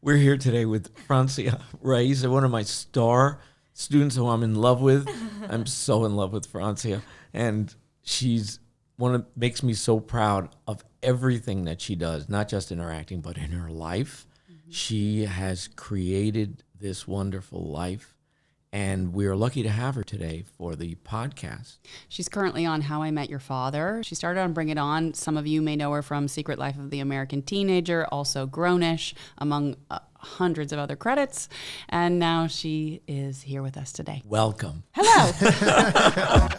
We're here today with Francia Raisa, one of my star students who I'm in love with. I'm so in love with Francia, and she's makes me so proud of everything that she does, not just in her acting, but in her life. Mm-hmm. She has created this wonderful life, and we are lucky to have her today for the podcast. She's currently on How I Met Your Father. She started on Bring It On. Some of you may know her from Secret Life of the American Teenager, also Grownish, among hundreds of other credits. And now she is here with us today. Welcome. Hello.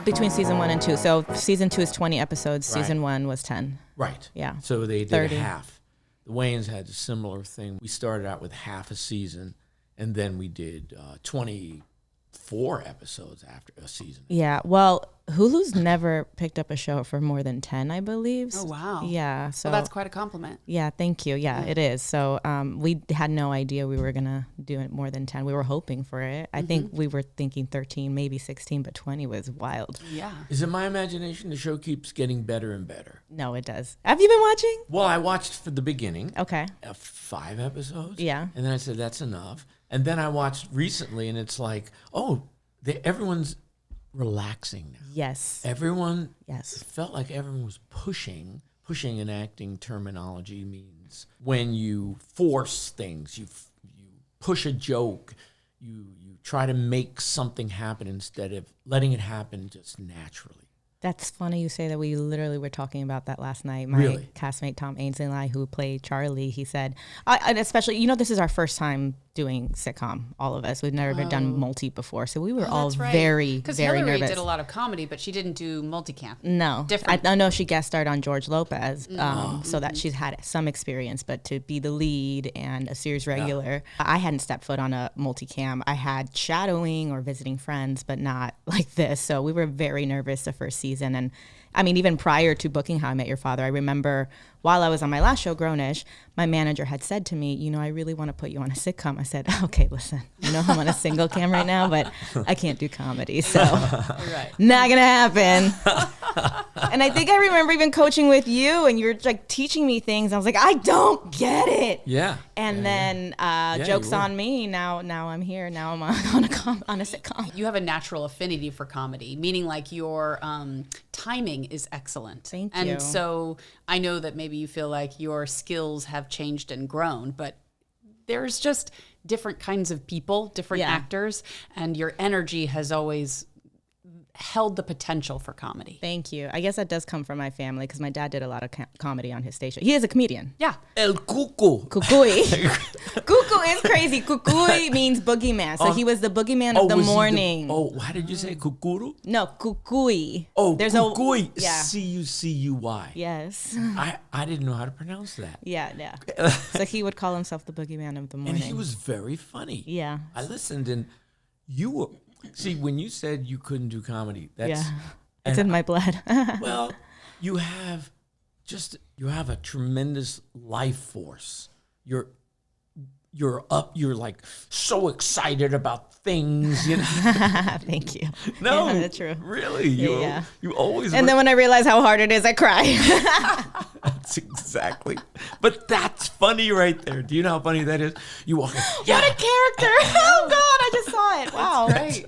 Between season 1 and 2. So season 2 is 20 episodes. Right. Season 1 was 10. Right. Yeah. So they did 30. half. The Wayans had a similar thing. We started out with half a season, and then we did 24 episodes after a season. Yeah. Well, Hulu's never picked up a show for more than 10, I believe. Oh, wow. Yeah. So Well, that's quite a compliment. Yeah, thank you. Yeah, it is. So we had no idea we were going to do it more than 10. We were hoping for it. I think we were thinking 13, maybe 16, but 20 was wild. Yeah. Is it my imagination the show keeps getting better and better? No, it does. Have you been watching? Well, I watched for the beginning. Okay. 5 episodes. Yeah. And then I said, that's enough. And then I watched recently, and it's like, everyone's relaxing now. Yes. Everyone, Yes. it felt like everyone was pushing in acting terminology means when you force things, you push a joke, you try to make something happen instead of letting it happen just naturally. That's funny you say that. We literally were talking about that last night. My Really? castmate Tom Ainsley and I, who played Charlie, he said, and especially, this is our first time doing sitcom, all of us. We've never been done multi before. So we were all That's right. very, Because very Hillary nervous. did a lot of comedy, but she didn't do multicam. No. Different. I know she guest starred on George Lopez, so that she's had some experience, but to be the lead and a series regular, I hadn't stepped foot on a multicam. I had shadowing or visiting friends, but not like this. So we were very nervous the first season. And I mean, even prior to booking How I Met Your Father, I remember while I was on my last show, Grownish, my manager had said to me, I really want to put you on a sitcom. I said, okay, listen, I'm on a single cam right now, but I can't do comedy. So Right. not going to happen. And I think I remember even coaching with you, and you were like teaching me things. I was like, I don't get it. Yeah. And then jokes on me. Now I'm here. Now I'm on a sitcom. You have a natural affinity for comedy, meaning like your timing is excellent. Thank and you. And so I know that maybe you feel like your skills have changed and grown, but there's just different kinds of people, different actors, and your energy has always held the potential for comedy. Thank you. I guess that does come from my family because my dad did a lot of comedy on his station. He is a comedian. Yeah. El Cuco. Cucuy. Cucu is crazy. Cucuy means boogeyman. So he was the boogeyman of the was he morning. how did you say Cucuru? No, Cucuy. Oh, There's Cucuy. Yeah. Cucuy. Yes. I didn't know how to pronounce that. Yeah. So he would call himself the boogeyman of the morning. And he was very funny. Yeah. I listened, and you were... See, when you said you couldn't do comedy, that's... Yeah. It's in my blood. Well, you have a tremendous life force. You're like so excited about things, Thank you. No, Yeah, that's true. Really, you always. And then when I realize how hard it is, I cry. That's exactly. But that's funny right there. Do you know how funny that is? You walk. Yeah. What a character! Oh God, I just saw it. Wow. Right.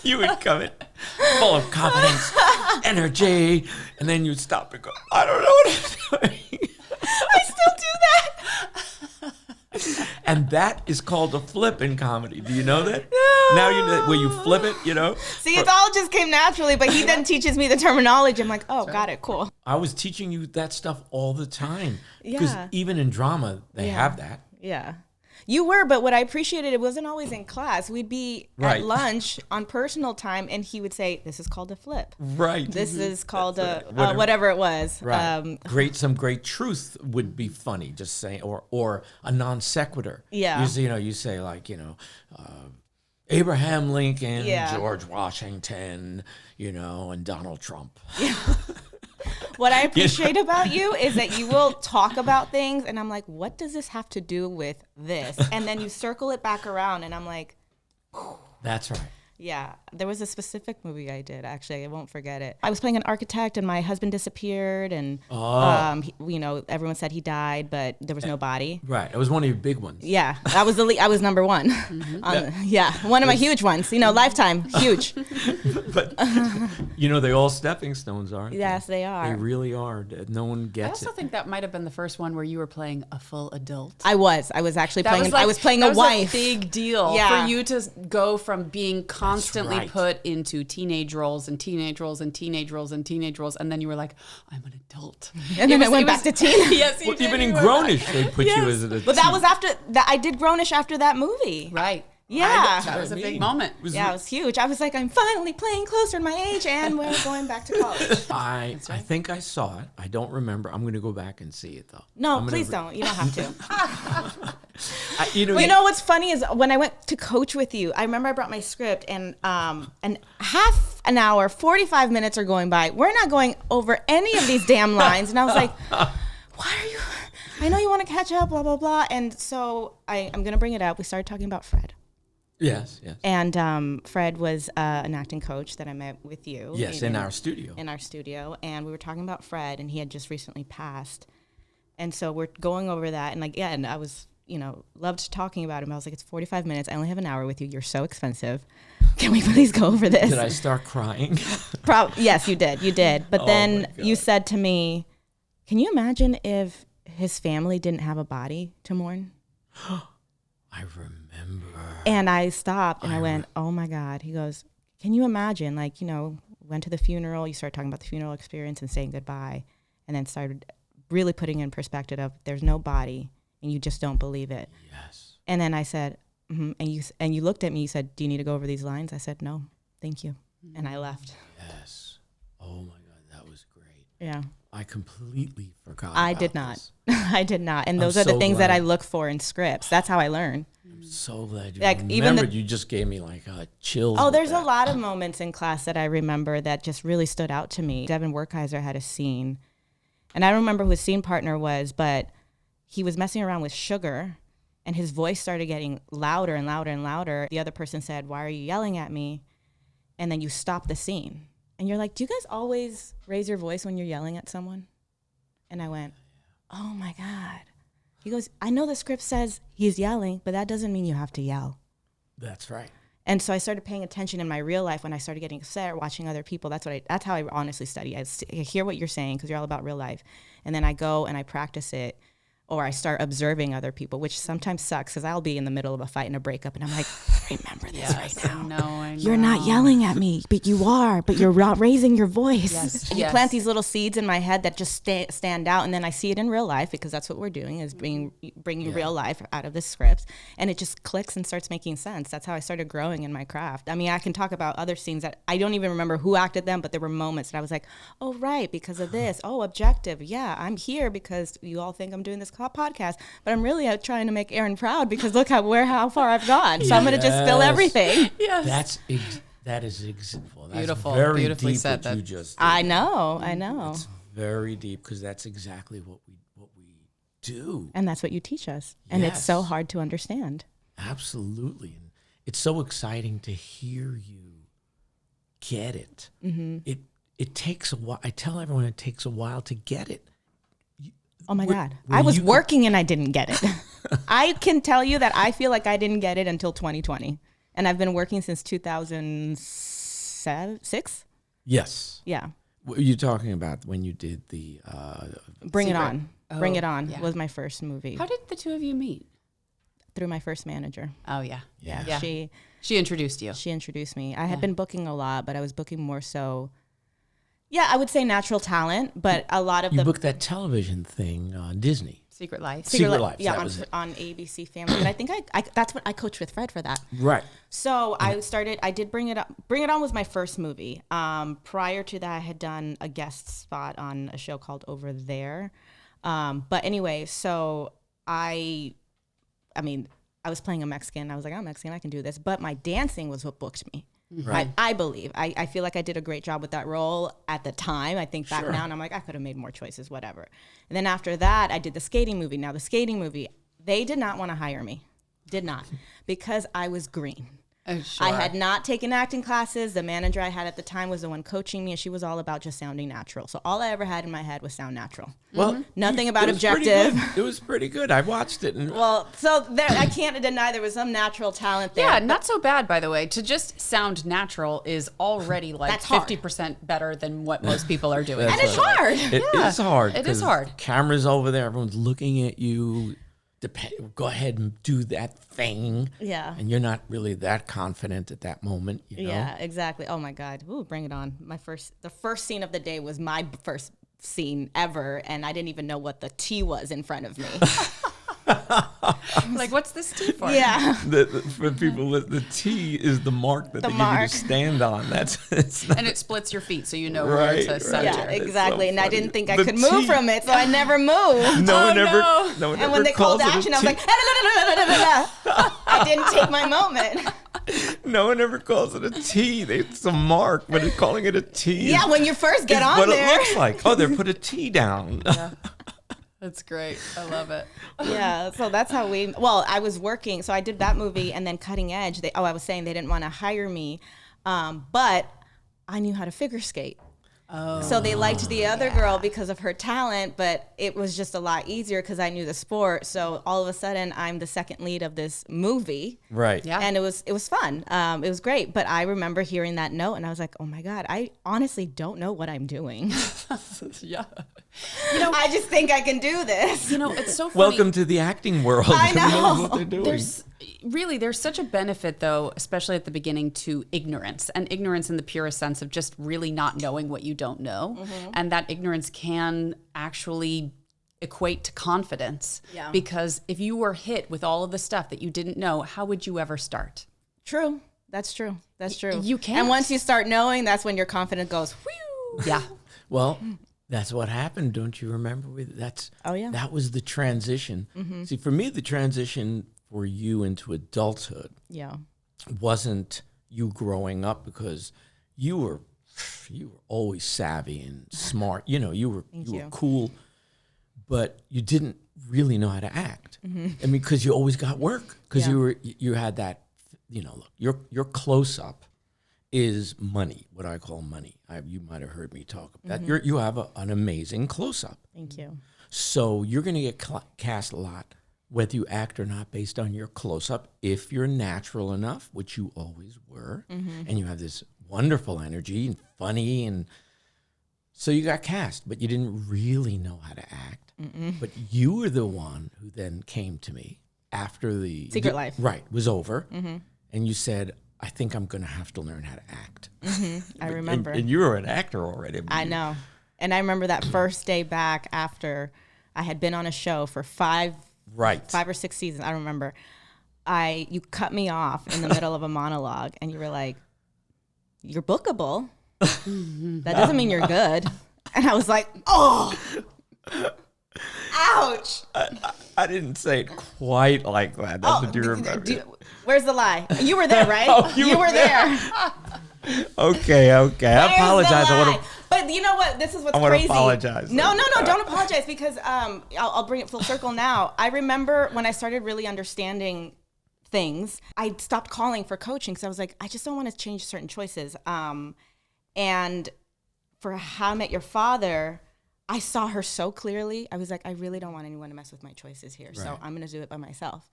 You would come in full of confidence, energy, and then you'd stop and go, I don't know what I'm doing. I still do that. And that is called a flip in comedy. Do you know that? Now you know where you flip it, See, it all just came naturally, but he then teaches me the terminology. I'm like, oh, got it, cool. I was teaching you that stuff all the time. Because even in drama, they have that. Yeah. You were, but what I appreciated, it wasn't always in class. We'd be Right. at lunch on personal time, and he would say, this is called a flip. Right. This is called a Whatever. whatever it was. Right. Some great truth would be funny, just saying, or a non sequitur. Yeah. You say like, Abraham Lincoln, Yeah. George Washington, and Donald Trump. What I appreciate about you is that you will talk about things, and I'm like, what does this have to do with this? And then you circle it back around, and I'm like, That's right. yeah, there was a specific movie I did, actually. I won't forget it. I was playing an architect, and my husband disappeared, and everyone said he died, but there was no body. Right. It was one of your big ones. Yeah, I was I was number one. One of my huge ones. Lifetime, huge. But, they all stepping stones, aren't they? Yes, they are. They really are. No one I gets also it. think that might have been the first one where you were playing a full adult. I was actually That playing. was like, I was playing that a was wife. A big deal Yeah. for you to go from being constantly right. put into teenage roles and teenage roles and teenage roles and teenage roles, and then you were like, I'm an adult. And then I went back to teen. Yes, Well, even in Grownish, they put you as an adult. But that was after that. I did Grownish after that movie. Right. Yeah. That was a big moment. Yeah, it was huge. I was like, I'm finally playing closer to my age, and we're going back to college. I think I saw it. I don't remember. I'm going to go back and see it, though. No, please don't. You don't have to. You know what's funny is when I went to coach with you, I remember I brought my script, and half an hour, 45 minutes are going by. We're not going over any of these damn lines. And I was like, why are you? I know you want to catch up, blah, blah, blah. And so I'm going to bring it up. We started talking about Fred. Yes. And Fred was an acting coach that I met with you. Yes, in our studio. In our studio. And we were talking about Fred, and he had just recently passed. And so we're going over that. And again, I was, loved talking about him. I was like, it's 45 minutes. I only have an hour with you. You're so expensive. Can we please go over this? Did I start crying? Yes, you did. You did. But then you said to me, can you imagine if his family didn't have a body to mourn? I remember. And I stopped and I went, oh my God. He goes, can you imagine, went to the funeral, you started talking about the funeral experience and saying goodbye, and then started really putting in perspective of there's no body and you just don't believe it. Yes. And then I said, and you looked at me, you said, do you need to go over these lines? I said, no, thank you. And I left. Yes. Oh my God, that was great. Yeah. I completely forgot. I about did not. this. I did not. And those are the so things that glad. I look for in scripts. That's how I learn. I'm so glad you Like, even remembered. You just gave me chills. Oh, with there's that. a lot of moments in class that I remember that just really stood out to me. Devin Werkheiser had a scene, and I don't remember who his scene partner was, but he was messing around with sugar, and his voice started getting louder and louder and louder. The other person said, why are you yelling at me? And then you stop the scene. And you're like, do you guys always raise your voice when you're yelling at someone? And I went, oh my God. He goes, I know the script says he's yelling, but that doesn't mean you have to yell. That's right. And so I started paying attention in my real life when I started getting upset or watching other people. That's how I honestly study. I hear what you're saying because you're all about real life. And then I go and I practice it, or I start observing other people, which sometimes sucks because I'll be in the middle of a fight and a breakup and I'm like, remember this right now. I know. You're not yelling at me, but you are, but you're not raising your voice. Yes, And you plant these little seeds in my head that just stand out. And then I see it in real life because that's what we're doing is bringing real life out of the script. And it just clicks and starts making sense. That's how I started growing in my craft. I mean, I can talk about other scenes that I don't even remember who acted them, but there were moments that I was like, oh, right, because of this. Oh, objective. Yeah, I'm here because you all think I'm doing this podcast, but I'm really out trying to make Erin proud because look how far I've gone. So I'm going to just spill everything. Yes. That is beautiful. That's Beautiful. very Beautifully deep said what you that. just did. I know. It's very deep because that's exactly what we do. And that's what you teach us. And it's so Yes. hard to understand. Absolutely. And it's so exciting to hear you get it. Mm-hmm. It takes a while. I tell everyone it takes a while to get it. Oh my God. where I was you could- working and I didn't get it. I can tell you that I feel like I didn't get it until 2020. And I've been working since 2006. Yes. Yeah. What are you talking about when you did the Bring It Secret. On. Bring It On yeah. was my first movie How did the two of you meet? through my first manager. Oh, yeah. Yeah. She introduced you. She introduced me. I had been booking a lot, but I was booking more so, I would say natural talent, but a lot of you the booked that television thing on Disney. Secret Life. Secret Life, Yeah, that was it. on ABC Family. But I think that's what I coached with Fred for that. Right. So I did Bring It On. Bring It On was my first movie. Prior to that, I had done a guest spot on a show called Over There. But anyway, so I was playing a Mexican. I was like, I'm Mexican, I can do this. But my dancing was what booked me. Right. I believe. I feel like I did a great job with that role at the time. I think back Sure. now and I'm like, I could have made more choices, whatever. And then after that, I did the skating movie. Now, the skating movie, they did not want to hire me. Did not. Because I was green. Oh, sure. I had not taken acting classes. The manager I had at the time was the one coaching me, and she was all about just sounding natural. So all I ever had in my head was sound natural. Well, Nothing about it was pretty objective. good. It was pretty good. I watched it. And Well, so there, I can't deny there was some natural talent there. Yeah, not so bad, by the way. To just sound natural is already like That's hard. 50% better than what most people are doing. And it's hard. It is hard. It is 'cause hard. Cameras over there. Everyone's looking at you. Go ahead and do that thing. Yeah. And you're not really that confident at that moment. You know? Yeah, exactly. Oh my God. Ooh, bring it on. The first scene of the day was my first scene ever, and I didn't even know what the T was in front of me. Like, what's this T for? Yeah. For people, the T is the mark that The they give you mark. to stand on. It's not, And it splits your feet so you know Right, where to right. center. Yeah, It's exactly. so and I funny. didn't think I The could move T. from it, so I never moved. no one no. ever. No one And ever when they called calls it a action, I was T. like, I didn't take my moment. No one ever calls it a T. It's a mark, but it's calling it a T. Yeah, when you first get is on what there. it looks like. Oh, they put a T down. That's great. I love it. Yeah, so that's how I was working, so I did that movie, and then Cutting Edge, I was saying they didn't want to hire me, but I knew how to figure skate. Oh, so they liked the other girl because of her talent, but it was just a lot easier because I knew the sport. So all of a sudden, I'm the second lead of this movie. Right. Yeah. And it was fun. It was great. But I remember hearing that note, and I was like, oh my God, I honestly don't know what I'm doing. Yeah. I just think I can do this. You know, it's so funny. Welcome to the acting world. I Who know. knows what they're doing? There's such a benefit, though, especially at the beginning, to ignorance, and ignorance in the purest sense of just really not knowing what you don't know. Mm-hmm. And that ignorance can actually equate to confidence. Yeah. Because if you were hit with all of the stuff that you didn't know, how would you ever start? True. That's true. That's true. You can't. And once you start knowing, that's when your confidence goes, whew. Yeah. Well, that's what happened. Don't you remember? Oh, yeah. That was the transition. See, for me, the transition for you into adulthood Yeah. wasn't you growing up, because you were always savvy and smart. You know, you were cool, but you didn't really know how to act. I mean, because you always got work, because you had that. You know, look, your close up is money. What I call money. You might have heard me talk about that. You have an amazing close up. Thank you. So you're going to get cast a lot, whether you act or not, based on your close-up. If you're natural enough, which you always were, and you have this wonderful energy and funny, and so you got cast, but you didn't really know how to act. But you were the one who then came to me after the Secret Life. Right, was over, and you said, I think I'm going to have to learn how to act. I remember. And you were an actor already. I know. And I remember that first day back after I had been on a show for 5 or 6 seasons. I don't remember. You cut me off in the middle of a monologue, and you were like, "You're bookable. That doesn't mean you're good." And I was like, "Oh, ouch!" I didn't say it quite like that. That's what you remember. Where's the lie? You were there, right? You were there. Okay. I apologize. I want to. But you know what? This is what's I want to crazy. apologize. No, don't apologize, because I'll bring it full circle now. I remember when I started really understanding things, I stopped calling for coaching because I was like, I just don't want to change certain choices. And for How I Met Your Father, I saw her so clearly. I was like, I really don't want anyone to mess with my choices here, so I'm going to do it by myself.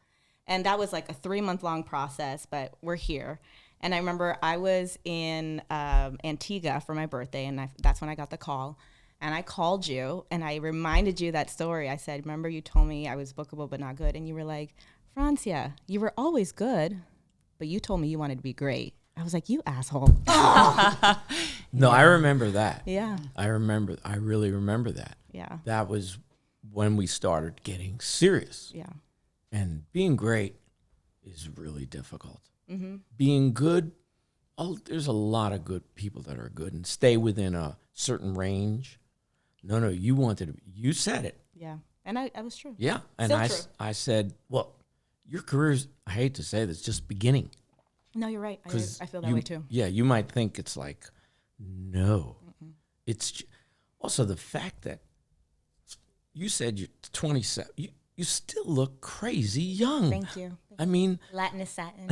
And that was like a 3-month-long process, but we're here. And I remember I was in Antigua for my birthday, and that's when I got the call. And I called you, and I reminded you that story. I said, remember you told me I was bookable but not good? And you were like, Francia, you were always good, but you told me you wanted to be great. I was like, you asshole. No, I remember that. Yeah. I really remember that. Yeah. That was when we started getting serious. Yeah. And being great is really difficult. Being good, there's a lot of good people that are good and stay within a certain range. No, you said it. Yeah. And I was true. Yeah. And Still true. I said, well, your career's, I hate to say this, just beginning. No, you're right. I 'Cause feel that way too. Yeah, you might think it's like, no. It's also the fact that you said you're 27. You still look crazy young. Thank you. I mean, Latin is satin.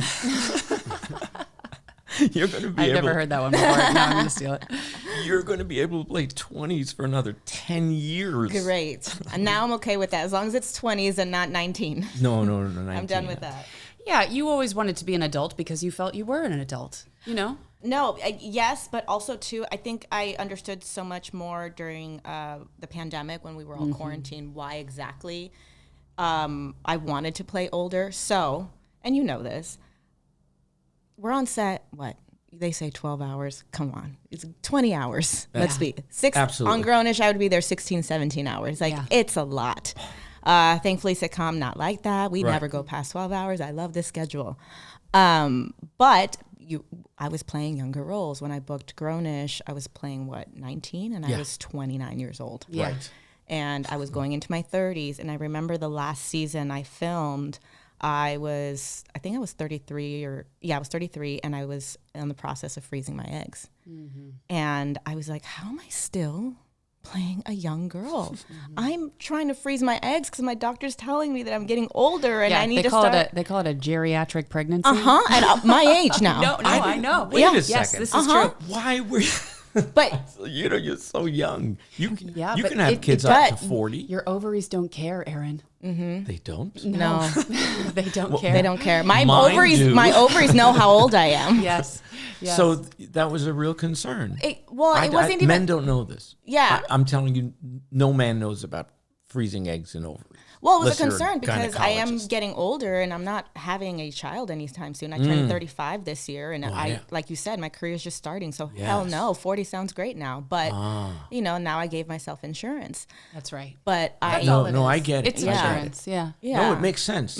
you're going to be I've able. never heard that one before. Now I'm going to steal it. You're going to be able to play 20s for another 10 years. Great. And now I'm okay with that as long as it's 20s and not 19. No, 19. I'm done with that. Yeah, you always wanted to be an adult because you felt you were an adult, you know? No, yes, but also too, I think I understood so much more during the pandemic when we were all quarantined why exactly I wanted to play older. So, and you know this, we're on set, what? They say 12 hours. Come on. It's 20 hours. Let's be. Absolutely. On Grownish, I would be there 16, 17 hours. Like, it's a lot. Thankfully, sitcom, not like that. We never go past 12 hours. I love this schedule. But I was playing younger roles. When I booked Grownish, I was playing, 19? And I was 29 years old. Yeah. Right. And I was going into my 30s. And I remember the last season I filmed, I think I was 33 I was 33 and I was in the process of freezing my eggs. And I was like, how am I still playing a young girl? I'm trying to freeze my eggs because my doctor's telling me that I'm getting older and I need to start. They call it a geriatric pregnancy. At my age now. No, I know. Wait a Yes, second. this is true. Why were you? But You're so young. You can but have kids up to 40. Your ovaries don't care, Aaron. They don't? no, They don't care. they don't care. My Mine ovaries, do. my ovaries know how old I am. Yes. Yes. So that was a real concern. It wasn't even. Men don't know this. Yeah. I'm telling you, no man knows about freezing eggs and ovaries. Well, it was Unless a you're concern because I am gynecologist. getting older and I'm not having a child anytime soon. I turned 35 this year and like you said, my career is just starting. So hell no, 40 sounds great now. But, now I gave myself insurance. That's right. But That's all it No, is. I get it. It's I get it. insurance. Yeah. No, it makes sense.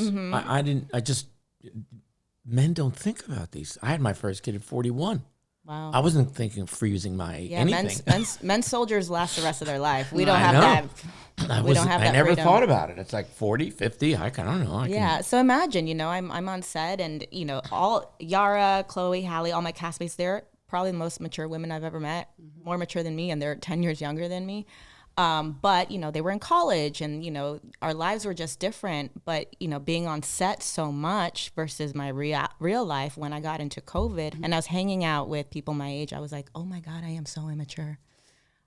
Men don't think about these. I had my first kid at 41. Wow. I wasn't thinking of freezing my anything. Men's soldiers last the rest of their life. We don't I have know. that. I never thought about it. It's like 40, 50. I don't know. Yeah. So imagine, I'm on set and, all Yara, Chloe, Hallie, all my castmates, they're probably the most mature women I've ever met, more mature than me, and they're 10 years younger than me. But, they were in college and, our lives were just different. But, being on set so much versus my real life when I got into COVID and I was hanging out with people my age, I was like, oh my God, I am so immature.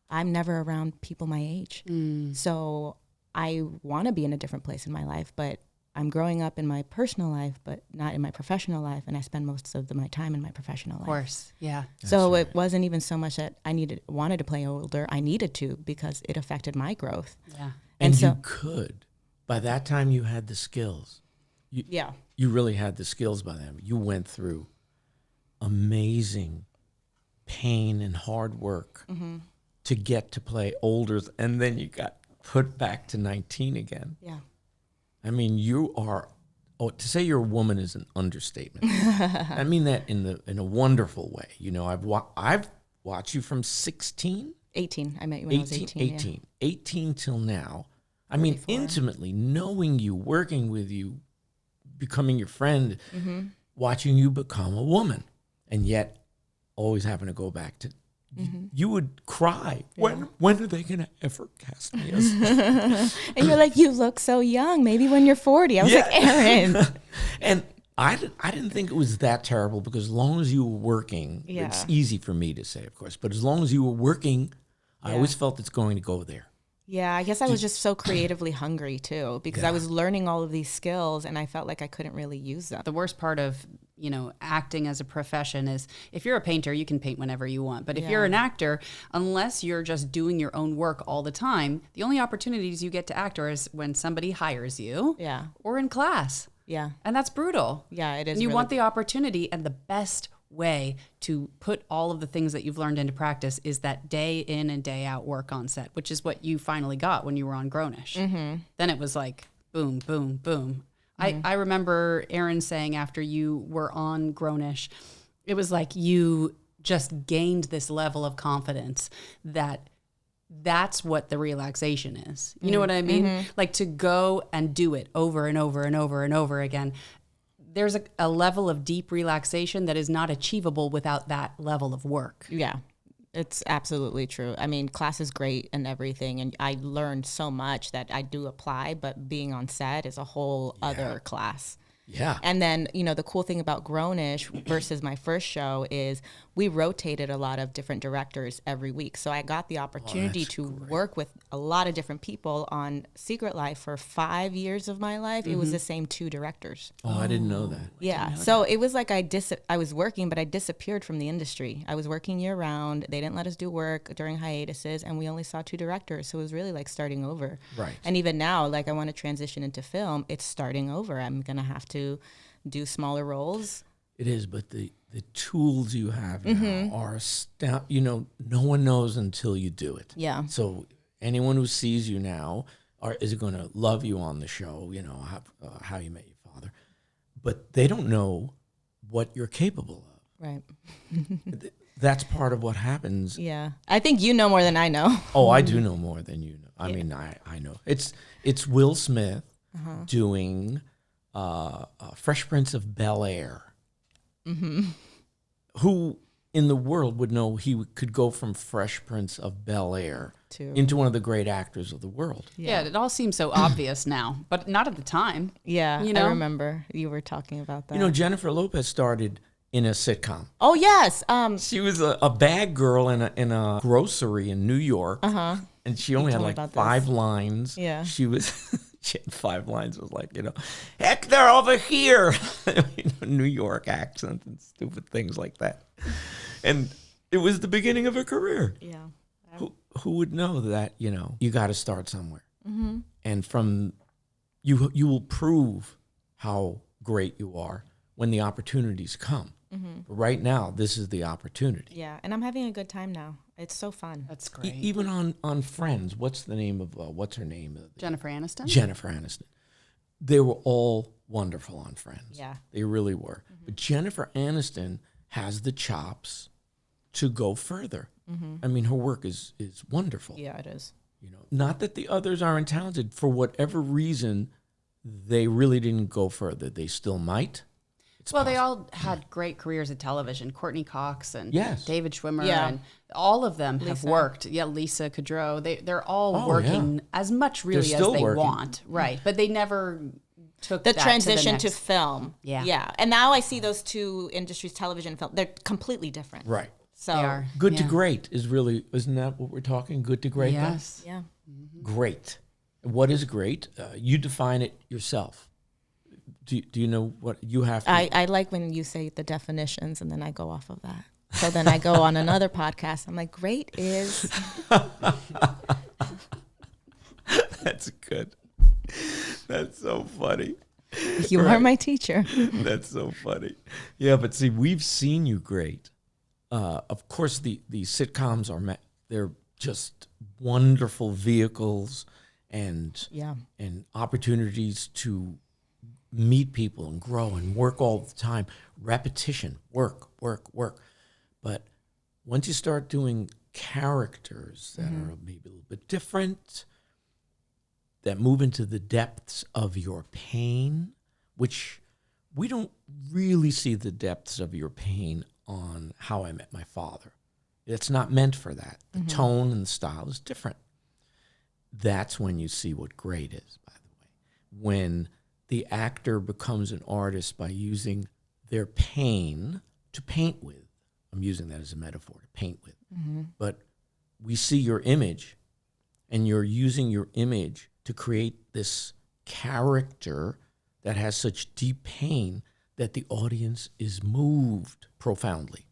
I'm never around people my age. So I want to be in a different place in my life, but I'm growing up in my personal life, but not in my professional life. And I spend most of my time in my professional life. Of course. Yeah. So it wasn't even so much that I wanted to play older. I needed to because it affected my growth. Yeah. And so, you could. By that time, you had the skills. You really had the skills by then. You went through amazing pain and hard work to get to play older, and then you got put back to 19 again. Yeah. I mean, to say you're a woman is an understatement. I mean that in a wonderful way. I've watched you from 16? 18. I met you when I was 18. 18. 18 till now. I mean, intimately knowing you, working with you, becoming your friend, watching you become a woman, and yet always having to go back to. You would cry. When are they going to ever cast me as? And you're like, you look so young. Maybe when you're 40. I was like, Aaron. And I didn't think it was that terrible because as long as you were working, it's easy for me to say, of course, but as long as you were working, I always felt it's going to go there. Yeah, I guess I was just so creatively hungry too because I was learning all of these skills and I felt like I couldn't really use them. The worst part of, acting as a profession is if you're a painter, you can paint whenever you want. But if you're an actor, unless you're just doing your own work all the time, the only opportunities you get to act are is when somebody hires you or in class. Yeah. And that's brutal. Yeah, it is. And you really want the opportunity, and the best way to put all of the things that you've learned into practice is that day in and day out work on set, which is what you finally got when you were on Grownish. Then it was like boom, boom, boom. I remember Aaron saying after you were on Grownish, it was like you just gained this level of confidence that's what the relaxation is. You know what I mean? Like to go and do it over and over and over and over again. there's a level of deep relaxation that is not achievable without that level of work. Yeah, it's absolutely true. I mean, class is great and everything, and I learned so much that I do apply, but being on set is a whole other class. Yeah. And then, the cool thing about Grownish versus my first show is we rotated a lot of different directors every week. So I got the opportunity to work with a lot of different people on Secret Life for 5 years of my life. It was the same 2 directors. Oh, I didn't know that. Yeah. So it was like I was working, but I disappeared from the industry. I was working year round. They didn't let us do work during hiatuses, and we only saw 2 directors. So it was really like starting over. Right. And even now, like I want to transition into film, it's starting over. I'm going to have to do smaller roles. It is, but the tools you have now are no one knows until you do it. Yeah. So anyone who sees you now is going to love you on the show, How You Met Your Father, but they don't know what you're capable of. Right. That's part of what happens. Yeah. I think you know more than I know. Oh, I do know more than you know. I mean, I know. It's Will Smith doing Fresh Prince of Bel-Air. Who in the world would know he could go from Fresh Prince of Bel-Air into one of the great actors of the world? Yeah, it all seems so obvious now, but not at the time. Yeah, You know? I remember you were talking about that. Jennifer Lopez started in a sitcom. Oh, yes. She was a bag girl in a grocery in New York, and she only had told me like about 5 lines. Yeah. She had 5 lines. It was like, heck, they're over here. New York accent and stupid things like that. And it was the beginning of her career. Yeah. Who would know that, you got to start somewhere. And from you will prove how great you are when the opportunities come. But right now, this is the opportunity. Yeah, and I'm having a good time now. It's so fun. That's great. Even on Friends, what's the name of, what's her name? Jennifer Aniston? Jennifer Aniston. They were all wonderful on Friends. Yeah. They really were. But Jennifer Aniston has the chops to go further. I mean, her work is wonderful. Yeah, it is. Not that the others aren't talented. For whatever reason, they really didn't go further. They still might. They all had great careers at television. Courtney Cox and Yes. David Schwimmer, Yeah. and all of them have worked. Yeah, Lisa Kudrow. They're all working as much really as still they working. want. Right, but they never took The that transition to, to film. Yeah. Yeah. And now I see those 2 industries, television and film, they're completely different. Right. So, They are. Good to Yeah. great isn't that what we're talking? Good to great? Yes. yeah. Great. What is great? You define it yourself. Do you know what you have to? I like when you say the definitions and then I go off of that. So then I go on another podcast. I'm like, great is. That's good. That's so funny. You are my teacher. That's so funny. Yeah, but see, we've seen you great. Of course, the sitcoms they're just wonderful vehicles and opportunities to meet people and grow and work all the time. Repetition, work. But once you start doing characters that are maybe a little bit different, that move into the depths of your pain, which we don't really see the depths of your pain on How I Met My Father. It's not meant for that. The tone and the style is different. That's when you see what great is, by the way. When the actor becomes an artist by using their pain to paint with. I'm using that as a metaphor, to paint with. But we see your image, and you're using your image to create this character that has such deep pain that the audience is moved profoundly.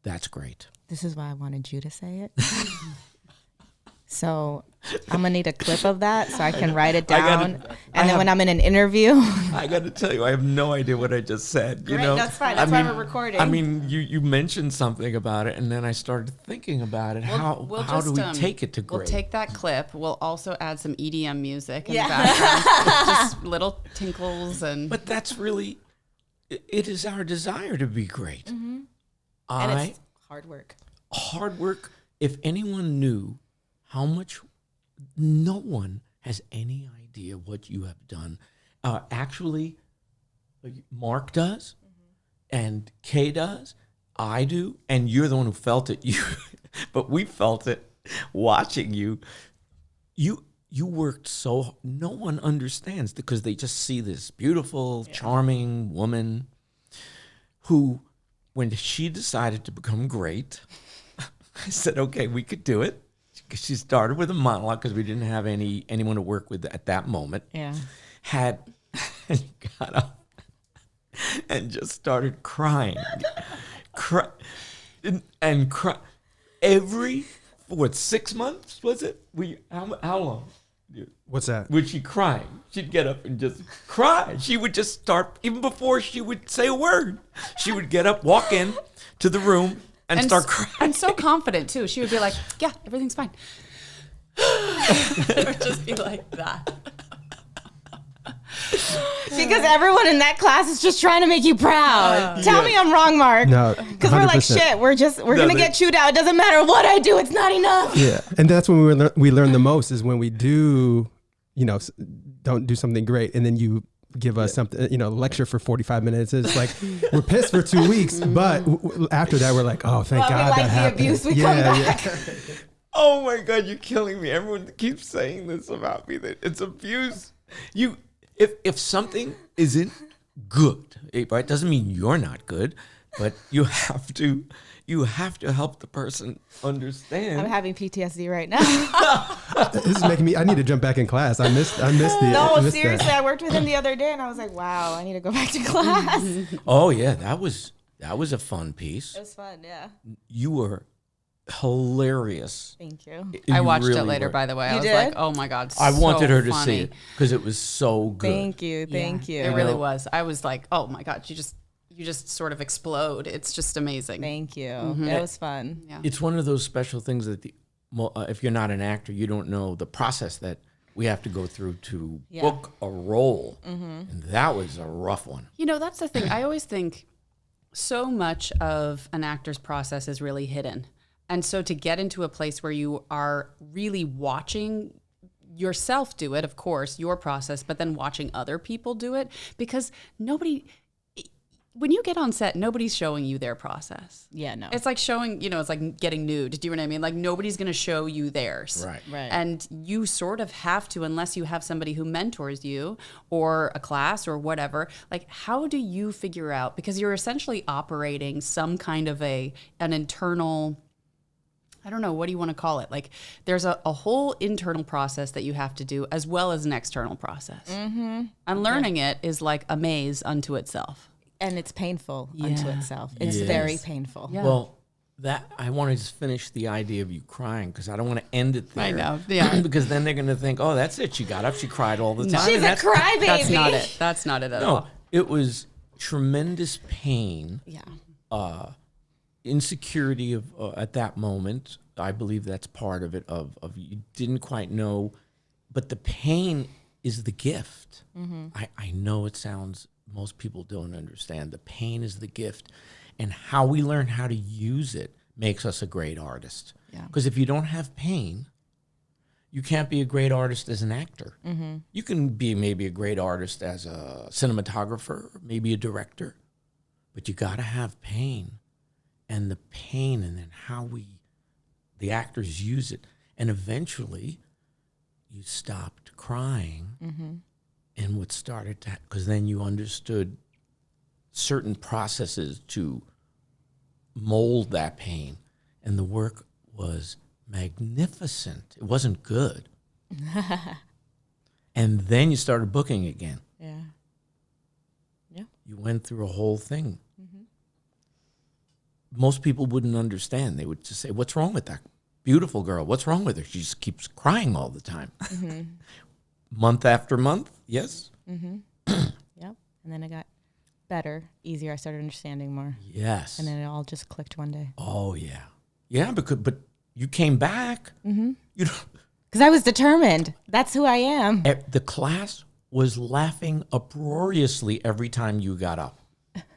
That's great. This is why I wanted you to say it. So I'm going to need a clip of that so I can write it down. When I'm in an interview. I got to tell you, I have no idea what I just said. Great, that's fine. That's why we're recording. I mean, you mentioned something about it, and then I started thinking about it. How do we take it to great? We'll take that clip. We'll also add some EDM music in the background. Just little tinkles and... But that's really... It is our desire to be great. And it's hard work. Hard work. If anyone knew how much, no one has any idea what you have done. Actually, Mark does, and Kay does, I do, and you're the one who felt it. But we felt it watching you. You worked so, no one understands because they just see this beautiful, charming woman who, when she decided to become great, I said, okay, we could do it. She started with a monologue because we didn't have anyone to work with at that moment. Yeah. And got up and just started crying. Cry. Every, 6 months was it? How long? What's that? Would she cry? She'd get up and just cry. She would just start, even before she would say a word, she would get up, walk in to the room, and start crying. And so confident, too. She would be like, yeah, everything's fine. It would just be like that. Because everyone in that class is just trying to make you proud. Tell me I'm wrong, Mark. No, because we're like, shit, we're gonna get chewed out. It doesn't matter what I do, it's not enough. Yeah, and that's when we learn the most is when we do, don't do something great, and then you give us something, lecture for 45 minutes. It's like we're pissed for 2 weeks, but after that we're like, oh, thank God that happened. The abuse, we come back. Oh my God, you're killing me. Everyone keeps saying this about me, that it's abuse. If something isn't good, right, doesn't mean you're not good, but you have to help the person understand. I'm having PTSD right now. This is making me, I need to jump back in class. I missed the. No, seriously, I worked with him the other day and I was like, wow, I need to go back to class. Oh yeah, that was a fun piece. It was fun, yeah. You were hilarious. Thank you. I watched really it later, were. by the way. You I was did? like, oh my God, I wanted her to funny. see it because it was so good. Thank you. It really was. I was like, oh my God, you just sort of explode. It's just amazing. Thank you. It was fun. Yeah. It's one of those special things that if you're not an actor, you don't know the process that we have to go through to book a role. And that was a rough one. That's the thing. I always think so much of an actor's process is really hidden. And so to get into a place where you are really watching yourself do it, of course, your process, but then watching other people do it, because when you get on set, nobody's showing you their process. Yeah, no. It's like showing, it's like getting nude. Do you know what I mean? Like nobody's going to show you theirs. Right. And you sort of have to, unless you have somebody who mentors you or a class or whatever, like how do you figure out, because you're essentially operating some kind of an internal, I don't know, what do you want to call it? Like there's a whole internal process that you have to do as well as an external process. Mm-hmm. And learning it is like a maze unto itself. And it's painful unto itself. It's very painful. Yeah. Well, that I want to just finish the idea of you crying because I don't want to end it there. I know. Yeah. Because then they're going to think, oh, that's it. She got up. She cried all the time. She's a crybaby. That's not it. That's not it at all. No, it was tremendous pain. Yeah. Insecurity of at that moment. I believe that's part of it. Of you didn't quite know, but the pain is the gift. Mm-hmm. I know it sounds. Most people don't understand. The pain is the gift, and how we learn how to use it makes us a great artist. Because if you don't have pain, you can't be a great artist as an actor. Mm-hmm. You can be maybe a great artist as a cinematographer, maybe a director, but you got to have pain, and the pain, and then how the actors use it, and eventually, you stopped crying. Mm-hmm. And what started to, because then you understood certain processes to mold that pain. And the work was magnificent. It wasn't good. And then you started booking again. Yeah. Yeah. You went through a whole thing. Mm-hmm. Most people wouldn't understand. They would just say, what's wrong with that beautiful girl? What's wrong with her? She just keeps crying all the time. Mm-hmm. Month after month, yes. Mm-hmm. Yep. And then it got better, easier. I started understanding more. Yes. And then it all just clicked one day. Oh yeah, yeah. But you came back. Mm-hmm. You know, because I was determined. That's who I am. The class was laughing uproariously every time you got up.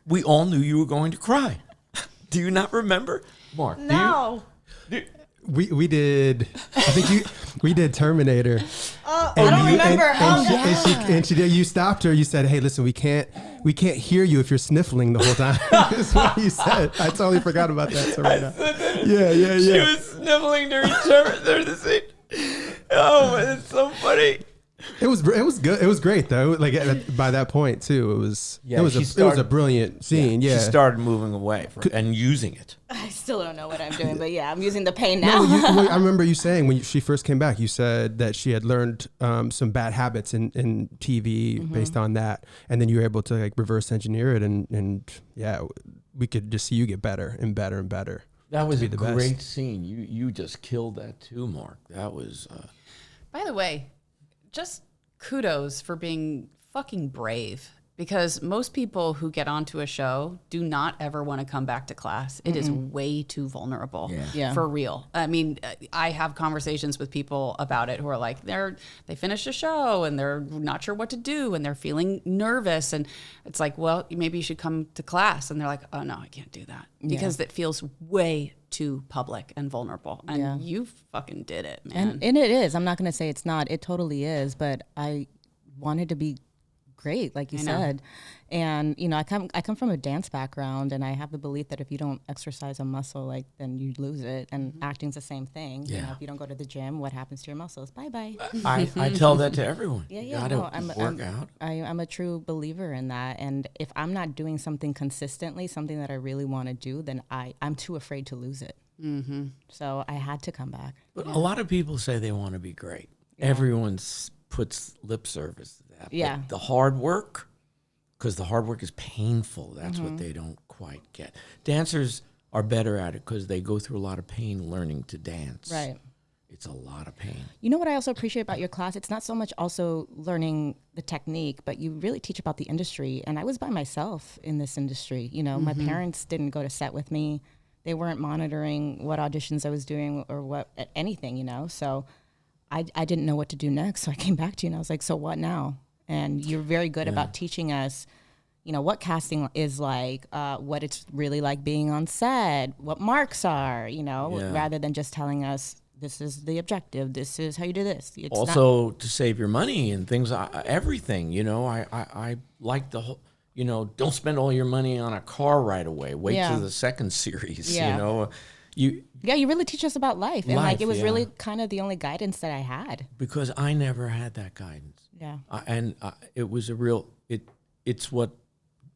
We all knew you were going to cry. Do you not remember, Mark? No. we did. I think we did Terminator. I don't remember. And she did. You stopped her. You said, "Hey, listen, we can't hear you if you're sniffling the whole time." That's what you said. I totally forgot about that. So right now. Yeah. She was sniffling during the scene. Oh, man, it's so funny. It was good. It was great though. Like by that point too, it was a brilliant scene. Yeah, She started moving away and using it. I still don't know what I'm doing, but yeah, I'm using the pain now. I remember you saying when she first came back, you said that she had learned some bad habits in TV based on that, and then you were able to like reverse engineer it, and yeah, we could just see you get better and better and better. That was a great scene. You just killed that too, Mark. That was. By the way, just kudos for being fucking brave, because most people who get onto a show do not ever want to come back to class. It is way too vulnerable. Yeah. For real. I mean, I have conversations with people about it who are like, they finished a show and they're not sure what to do and they're feeling nervous. And it's like, well, maybe you should come to class. And they're like, oh no, I can't do that because it feels way too public and vulnerable. And you fucking did it, man. And it is. I'm not going to say it's not. It totally is. But I wanted to be great, like you said. And you know, I come from a dance background, and I have the belief that if you don't exercise a muscle, like then you lose it. And acting's the same thing. Yeah. You know, if you don't go to the gym, what happens to your muscles? Bye bye. I tell that to everyone. I'm a true believer in that. And if I'm not doing something consistently, something that I really want to do, then I'm too afraid to lose it. So I had to come back. But a lot of people say they want to be great. Everyone puts lip service to that. Yeah. But the hard work, because the hard work is painful. That's what they don't quite get. Dancers are better at it because they go through a lot of pain learning to dance. Right. It's a lot of pain. You know what I also appreciate about your class? It's not so much also learning the technique, but you really teach about the industry. And I was by myself in this industry. You know, my parents didn't go to set with me. They weren't monitoring what auditions I was doing or what anything, you know. So I didn't know what to do next. So I came back to you and I was like, so what now? And you're very good about teaching us, you know, what casting is like, what it's really like being on set, what marks are, you know, rather than just telling us this is the objective, this is how you do this. It's also to save your money and things, everything, you know, I like the whole, you know, don't spend all your money on a car right away. Wait till the second series, you know. You really teach us about life. And like, it was really kind of the only guidance that I had. Because I never had that guidance. Yeah. It was it's what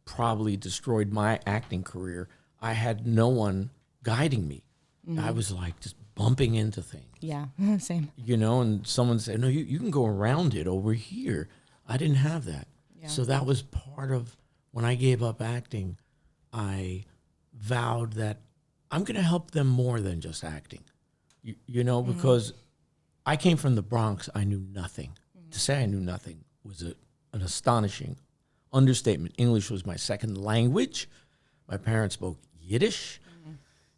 probably destroyed my acting career. I had no one guiding me. I was like just bumping into things. Yeah, same. You know, and someone said, no, you can go around it over here. I didn't have that. Yeah. So that was part of, when I gave up acting, I vowed that I'm going to help them more than just acting. You know, because I came from the Bronx, I knew nothing. To say I knew nothing was an astonishing understatement. English was my second language. My parents spoke Yiddish.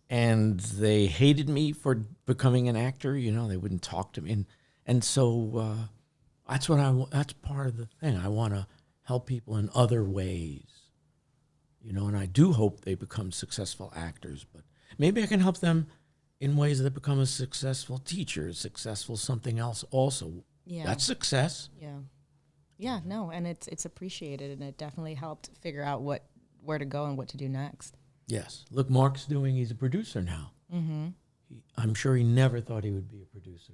And they hated me for becoming an actor. You know, they wouldn't talk to me. And so that's part of the thing. I want to help people in other ways. You know, and I do hope they become successful actors. But maybe I can help them in ways that become a successful teacher, successful something else also. Yeah. That's success. Yeah. Yeah, no, and it's appreciated, and it definitely helped figure out where to go and what to do next. Yes. Look, he's a producer now. I'm sure he never thought he would be a producer.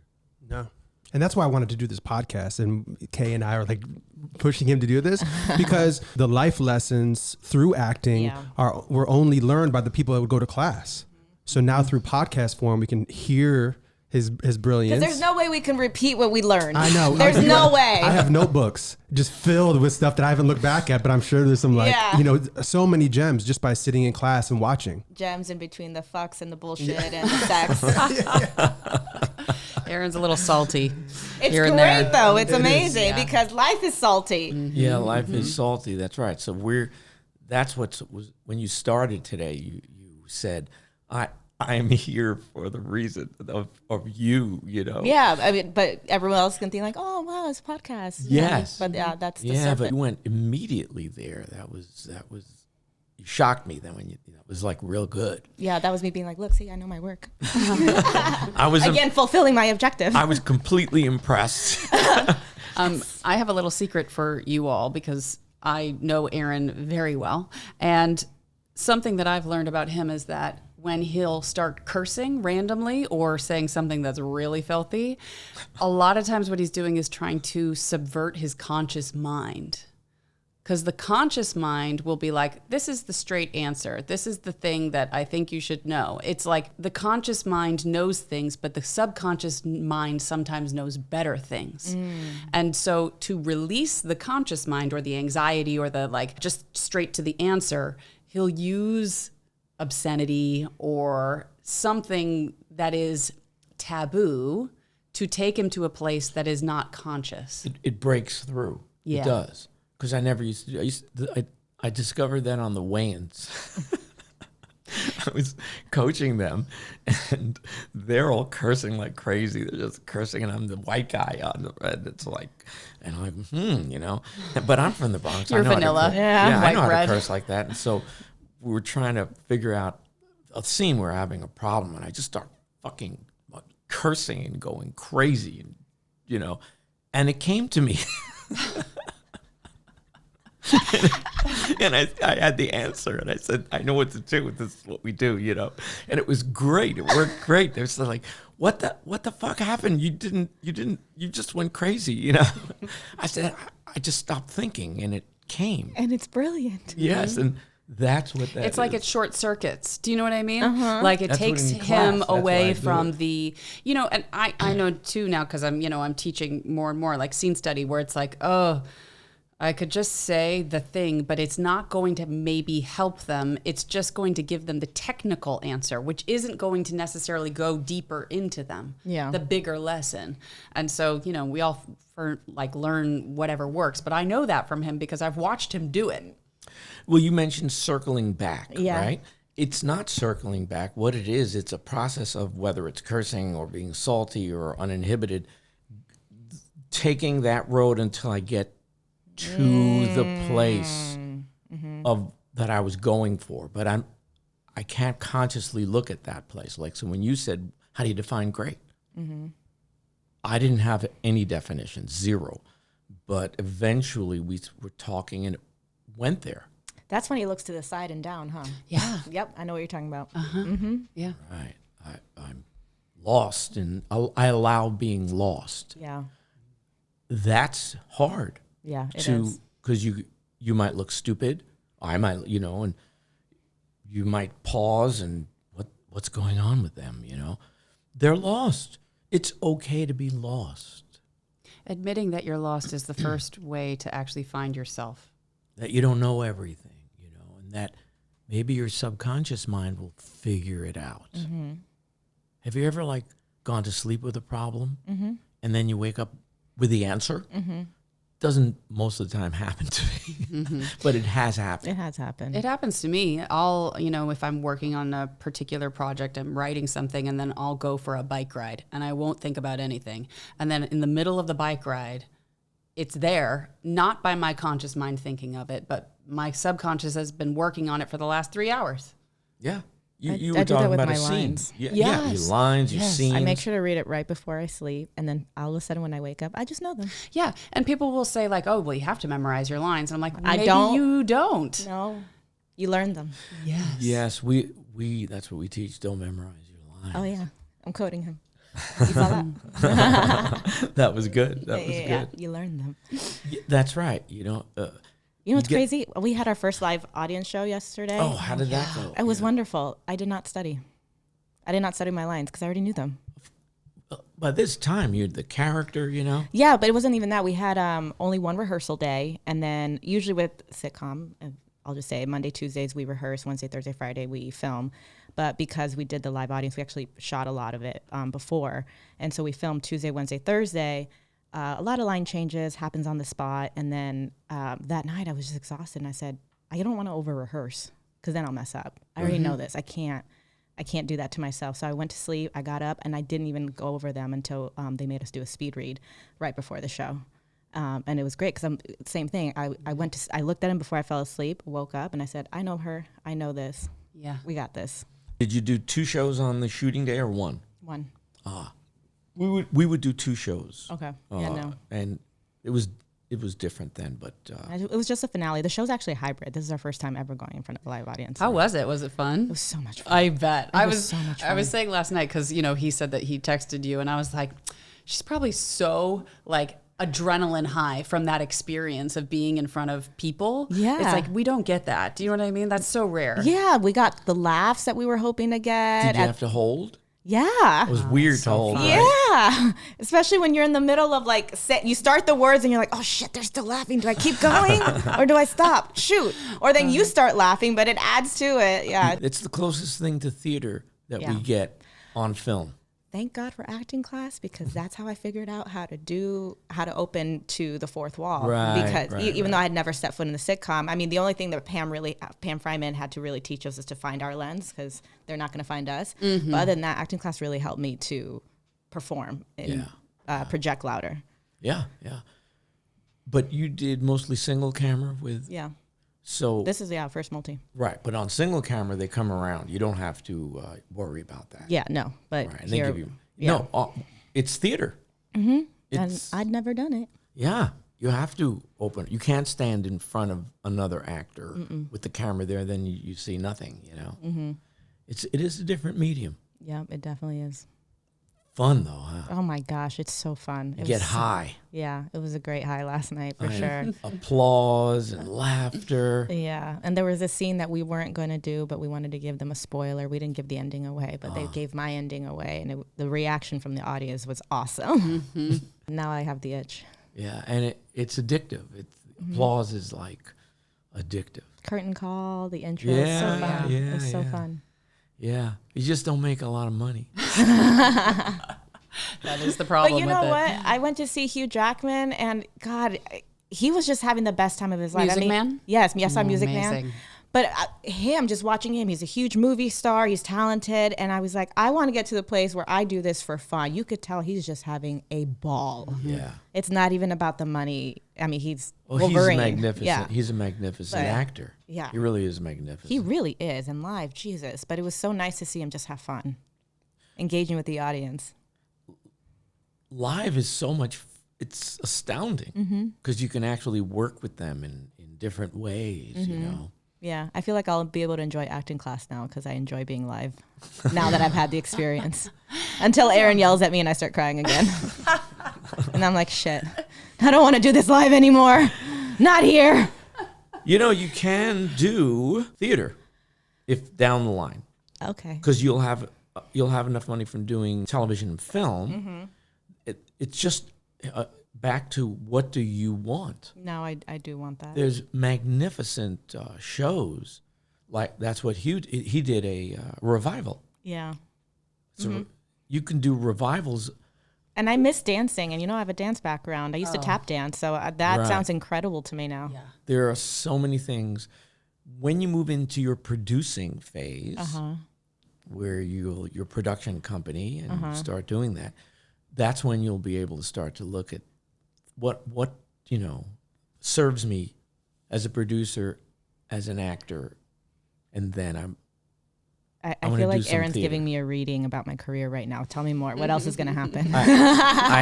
No. And that's why I wanted to do this podcast. And Kay and I are like pushing him to do this because the life lessons through acting were only learned by the people that would go to class. So now through podcast form, we can hear his brilliance. Because there's no way we can repeat what we learned. I know. There's no way. I have notebooks just filled with stuff that I haven't looked back at, but I'm sure there's some you know, so many gems just by sitting in class and watching. Gems in between the fucks and the bullshit and the sex. Aaron's a little salty. It's great though. It's amazing because life is salty. Yeah, life is salty. That's right. So that's what was when you started today. You said, I'm here for the reason of you, you know. Yeah, I mean, but everyone else can think like, oh wow, it's a podcast. Yes, but that's the surface. But you went immediately there. That was shocked me then when it was like real good. Yeah, that was me being like, look, see, I know my work. I was Again, fulfilling my objective. I was completely impressed. I have a little secret for you all because I know Aaron very well. And something that I've learned about him is that when he'll start cursing randomly or saying something that's really filthy, a lot of times what he's doing is trying to subvert his conscious mind. Because the conscious mind will be like, this is the straight answer. This is the thing that I think you should know. It's like the conscious mind knows things, but the subconscious mind sometimes knows better things. And so to release the conscious mind or the anxiety or the like just straight to the answer, he'll use obscenity or something that is taboo to take him to a place that is not conscious. It breaks through. Yeah. It does. Because I never used to. I discovered that on the weigh-ins. I was coaching them, and they're all cursing like crazy. They're just cursing, and I'm the white guy on the red. It's like, and I'm like, But I'm from the Bronx. You're I know vanilla. How to, Yeah. I White know how bread. to curse like that. And so we were trying to figure out a scene where we're having a problem, and I just start fucking cursing and going crazy, and and it came to me. And I had the answer, and I said, I know what to do. This is what we do, And it was great. It worked great. They're still like, what the fuck happened? You just went crazy, I said, I just stopped thinking, and it came. And it's brilliant. Yes, and that's what that It's like is. it short circuits. Do you know what I mean? Like it That's what takes in class, him that's why I away do from it. the, and I know too now because I'm teaching more and more like scene study where it's like, oh, I could just say the thing, but it's not going to maybe help them. It's just going to give them the technical answer, which isn't going to necessarily go deeper into them. Yeah. The bigger lesson. And so, we all learn whatever works, but I know that from him because I've watched him do it. Well, you mentioned circling back, Yeah. right? It's not circling back. What it is, it's a process of whether it's cursing or being salty or uninhibited, taking that road until I get to the place of that I was going for. But I can't consciously look at that place. Like, so when you said, how do you define great? I didn't have any definition, zero. But eventually we were talking and it went there. That's when he looks to the side and down, huh? Yeah. Yep, I know what you're talking about. Yeah. Right. I'm lost, and I allow being lost. Yeah, That's hard. yeah, it is. Because you might look stupid. I might, and you might pause and what's going on with them, They're lost. It's okay to be lost. Admitting that you're lost is the first way to actually find yourself. That you don't know everything, and that maybe your subconscious mind will figure it out. Have you ever gone to sleep with a problem and then you wake up with the answer? Doesn't most of the time happen to me, but it has happened. It has happened. It happens to me. I'll, if I'm working on a particular project, I'm writing something, and then I'll go for a bike ride, and I won't think about anything. And then in the middle of the bike ride, it's there, not by my conscious mind thinking of it, but my subconscious has been working on it for the last 3 hours. Yeah. You I were do that talking with about my a scene. lines. Yeah, Yes. your lines, your Yes. scenes. I make sure to read it right before I sleep, and then all of a sudden when I wake up, I just know them. Yeah. And people will say oh, well, you have to memorize your lines. And I'm like, I maybe don't. you don't. No, you learn them. Yes. Yes, we that's what we teach. Don't memorize your lines. Oh yeah, I'm coding him. You saw that? That was good. That was Yeah, good. you learn them. Yeah, that's right. You know what's crazy? We had our first live audience show yesterday. Oh, how did that go? It was wonderful. I did not study. I did not study my lines because I already knew them. By this time, you're the character, Yeah, but it wasn't even that. We had only one rehearsal day, and then usually with sitcom, I'll just say Monday, Tuesdays we rehearse, Wednesday, Thursday, Friday we film. But because we did the live audience, we actually shot a lot of it before, and so we filmed Tuesday, Wednesday, Thursday. A lot of line changes happens on the spot, and then that night I was just exhausted, and I said, I don't want to over rehearse because then I'll mess up. I already know this. I can't do that to myself. So I went to sleep, I got up, and I didn't even go over them until they made us do a speed read right before the show. And it was great because same thing. I looked at him before I fell asleep, woke up, and I said, I know her. I know this. Yeah. We got this. Did you do 2 shows on the shooting day or 1? One. We would do 2 shows. Okay. No. And it was different then, but It was just a finale. The show's actually hybrid. This is our first time ever going in front of a live audience. How was it? Was it fun? It was so much fun. I bet. It was so much fun. I was saying last night, because, he said that he texted you, and I was like, she's probably so like adrenaline high from that experience of being in front of people. Yeah. It's like, we don't get that. Do you know what I mean? That's so rare. Yeah, we got the laughs that we were hoping to get. did you have to hold? Yeah. It was weird to hold. Yeah. Right? Especially when you're in the middle of you start the words and you're like, oh shit, they're still laughing. Do I keep going or do I stop? Shoot. Or then you start laughing, but it adds to it. Yeah. It's the closest thing to theater that we get on film. Thank God for acting class, because that's how I figured out how to open to the fourth wall. Right, Because even though I had never stepped foot in the sitcom, I mean, the only thing that Pam Fryman had to really teach us is to find our lens, because they're not going to find us. Mm-hmm. But other than that, acting class really helped me to perform and project louder. Yeah. But you did mostly single camera with... Yeah. So This is, first multi. right, but on single camera they come around. You don't have to worry about that. Yeah, no. But Right, and here, they give you it's theater. and It's I'd never done it. yeah. You have to open. You can't stand in front of another actor with the camera there. Then you see nothing. It is a different medium. Yeah, it definitely is. Fun though, huh? Oh my gosh, it's so fun. You get high. Yeah, it was a great high last night for sure. Applause and laughter. Yeah, and there was a scene that we weren't going to do, but we wanted to give them a spoiler. We didn't give the ending away, but they gave my ending away, and the reaction from the audience was awesome. Now I have the itch. Yeah, and it's addictive. Applause is like addictive. Curtain call, the intro, Yeah, so fun. yeah, It's so yeah. fun. Yeah, you just don't make a lot of money. That is the problem. But you know with what? it. I went to see Hugh Jackman, and God, he was just having the best time of his life. Music Man? Yes, I saw Music Man. Amazing. But just watching him, he's a huge movie star. He's talented. And I was like, I want to get to the place where I do this for fun. You could tell he's just having a ball. Yeah. It's not even about the money. I mean, he's Well, Wolverine. he's magnificent. Yeah. He's a magnificent But, actor. yeah. He really is magnificent. He really is. And live, Jesus. But it was so nice to see him just have fun, engaging with the audience. Live is so much, it's astounding because you can actually work with them in different ways, you know. Yeah, I feel like I'll be able to enjoy acting class now because I enjoy being live now that I've had the experience. Until Aaron yells at me and I start crying again. And I'm like, shit, I don't want to do this live anymore. Not here. You know, you can do theater if down the line Okay. because you'll have enough money from doing television and film. It's just back to what do you want? No, I do want that. There's magnificent shows like that's what he did a revival. Yeah. So you can do revivals. And I miss dancing. And, I have a dance background. I used to tap dance. So that Right. sounds incredible to me now. Yeah. There are so many things. When you move into your producing phase, where your production company and start doing that, that's when you'll be able to start to look at what serves me as a producer, as an actor, and then I wanna feel do like some Aaron's theater. giving me a reading about my career right now. Tell me more. What else is going to happen? I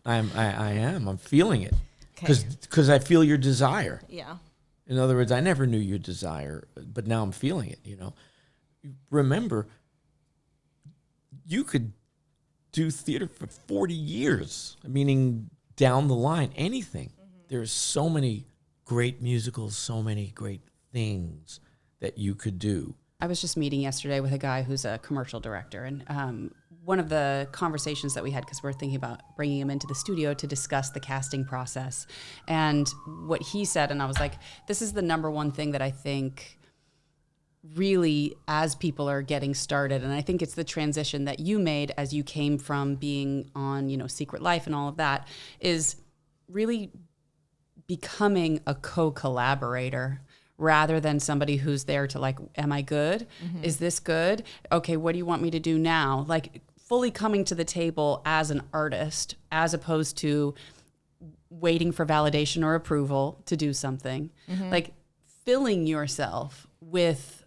am. I'm feeling it Okay. because I feel your desire. Yeah. In other words, I never knew your desire, but now I'm feeling it. Remember, you could do theater for 40 years, meaning down the line, anything. There's so many great musicals, so many great things that you could do. I was just meeting yesterday with a guy who's a commercial director, and one of the conversations that we had, because we're thinking about bringing him into the studio to discuss the casting process, and what he said, and I was like, this is the number one thing that I think really, as people are getting started, and I think it's the transition that you made as you came from being on, Secret Life and all of that, is really becoming a co-collaborator rather than somebody who's there to like, am I good? Is this good? Okay, what do you want me to do now? Like fully coming to the table as an artist, as opposed to waiting for validation or approval to do something, like filling yourself with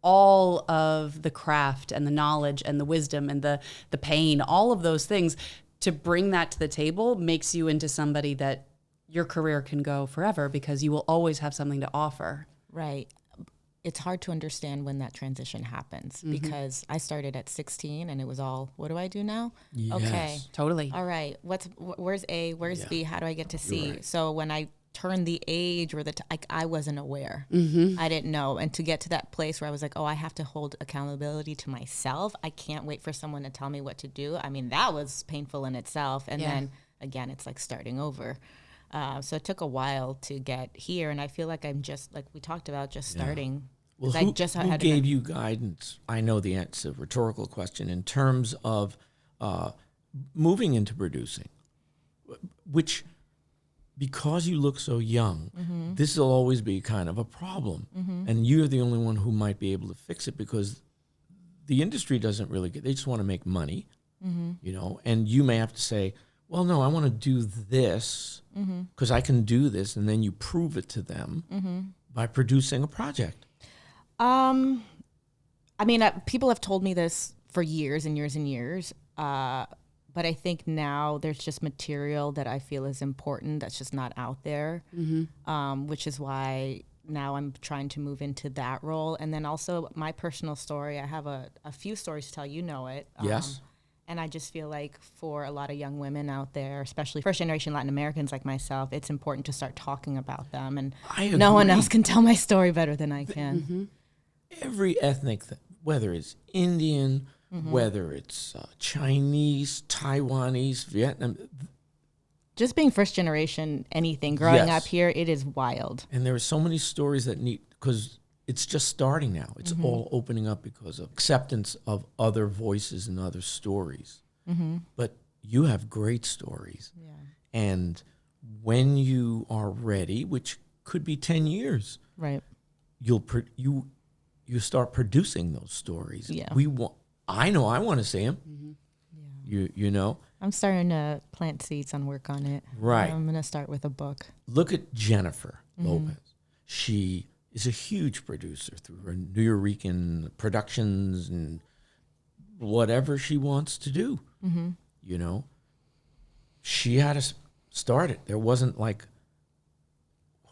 all of the craft and the knowledge and the wisdom and the pain, all of those things, to bring that to the table makes you into somebody that your career can go forever because you will always have something to offer. Right. It's hard to understand when that transition happens because I started at 16 and it was all, what do I do now? Yes. Okay. Totally. All right. Where's A? Where's B? How do I get to C? Right. So when I turned the age or I wasn't aware. I didn't know. And to get to that place where I was like, oh, I have to hold accountability to myself. I can't wait for someone to tell me what to do. I mean, that was painful in itself. And then again, it's like starting over. So it took a while to get here. And I feel like I'm just, like we talked about, just starting. Well, who gave you guidance? I know the answer, it's a rhetorical question, in terms of moving into producing, which, because you look so young, this will always be kind of a problem. And you're the only one who might be able to fix it because the industry doesn't really they just want to make money, you know, and you may have to say, well, no, I want to do this because I can do this. And then you prove it to them by producing a project. I mean, people have told me this for years and years and years. But I think now there's just material that I feel is important that's just not out there, which is why now I'm trying to move into that role. And then also my personal story, I have a few stories to tell, you know it. Yes. And I just feel like for a lot of young women out there, especially first-generation Latin Americans like myself, it's important to start talking about them. And no one else can tell my story better than I can. Every ethnic, whether it's Indian, whether it's Chinese, Taiwanese, Vietnam. Just being first generation, anything, growing up here, it is wild. And there are so many stories that need, because it's just starting now. It's all opening up because of acceptance of other voices and other stories. But you have great stories. Yeah. And when you are ready, which could be 10 years, Right. you start producing those stories. Yeah. I know I want to see them. You know? I'm starting to plant seeds and work on it. Right. I'm going to start with a book. Look at Jennifer Lopez. She is a huge producer through her Nuyorican productions and whatever she wants to do. You know? She had to start it. There wasn't like,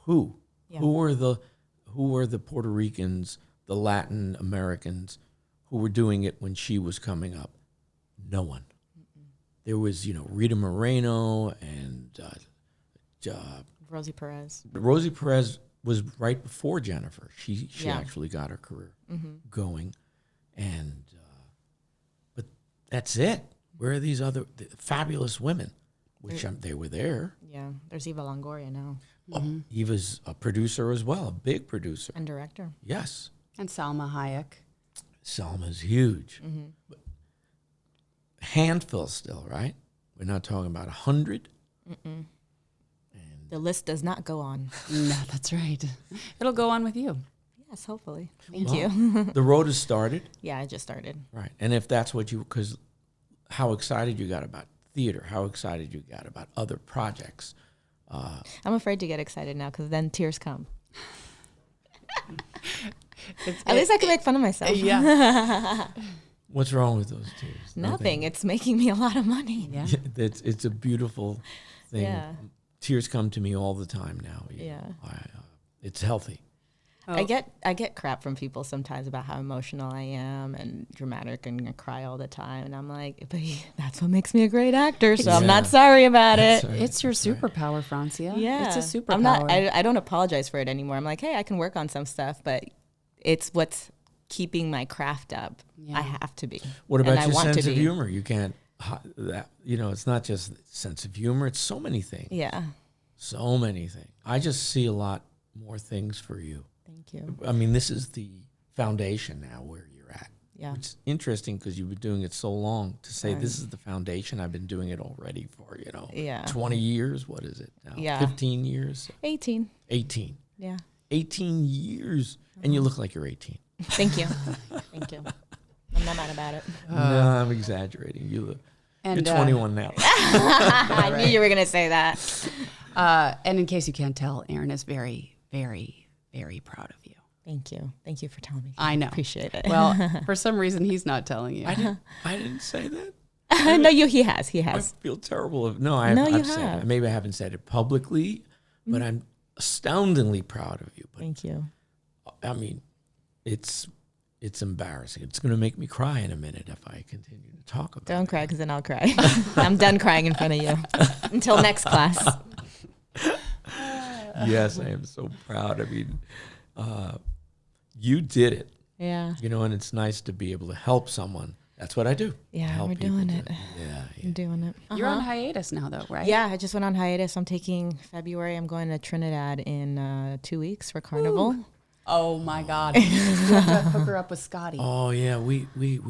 who? Yeah. Who were the Puerto Ricans, the Latin Americans who were doing it when she was coming up? No one. There was, Rita Moreno and Rosie Perez. Rosie Perez was right before Jennifer. She Yeah. actually got her career going, and but that's it. Where are these other fabulous women? Which they were there. Yeah. There's Eva Longoria now. Eva's a producer as well, a big producer. And director. Yes, And Salma Hayek. Salma's huge. But handful still, right? We're not talking about 100. The list does not go on. No, that's right. It'll go on with you. Yes, hopefully. Thank Well, you. The road has started, Yeah, I just started. right? And if that's what because how excited you got about theater, how excited you got about other projects. I'm afraid to get excited now because then tears come. At least I can make fun of myself. Yeah. What's wrong with those tears? Nothing. It's making me a lot of money. Yeah. It's a beautiful thing. Yeah. Tears come to me all the time now. Yeah. It's healthy. Oh. I get crap from people sometimes about how emotional I am and dramatic and I cry all the time. And I'm like, but that's what makes me a great actor. So I'm not sorry about That's it. right. It's your superpower, Francia. Yeah. It's a superpower. I'm not, I don't apologize for it anymore. I'm like, hey, I can work on some stuff, but it's what's keeping my craft up. Yeah. I have to be. What about And I your want sense to of be. humor? You can't, it's not just sense of humor. It's so many things. Yeah. So many things. I just see a lot more things for you. Thank you. I mean, this is the foundation now where you're at. Yeah. It's interesting because you've been doing it so long to say this is the foundation. I've been doing it already for, Yeah. 20 years. What is it now? Yeah. 15 years? 18. 18. Yeah. 18 years. And you look like you're 18. Thank you. Thank you. I'm not mad about it. No, I'm exaggerating. You're And, 21 now. I knew you were going to say that. And in case you can't tell, Aaron is very, very, very proud of you. Thank you. Thank you for telling me. I know. Appreciate it. Well, for some reason, he's not telling you. I didn't say that. No, he has. I feel terrible. I've said it. Maybe I haven't said it publicly, but I'm astoundingly proud of you. But, Thank you. I mean, it's embarrassing. It's going to make me cry in a minute if I continue to talk about it. Don't cry, because then I'll cry. I'm done crying in front of you. Until next class. Yes, I am so proud. I mean, you did it. Yeah. And it's nice to be able to help someone. That's what I do. Yeah, help we're people doing it. Yeah. I'm doing it. You're on hiatus now, though, right? Yeah, I just went on hiatus. I'm taking February. I'm going to Trinidad in 2 weeks for Carnival. Ooh. Oh my God! Hook her up with Scotty. Oh yeah, we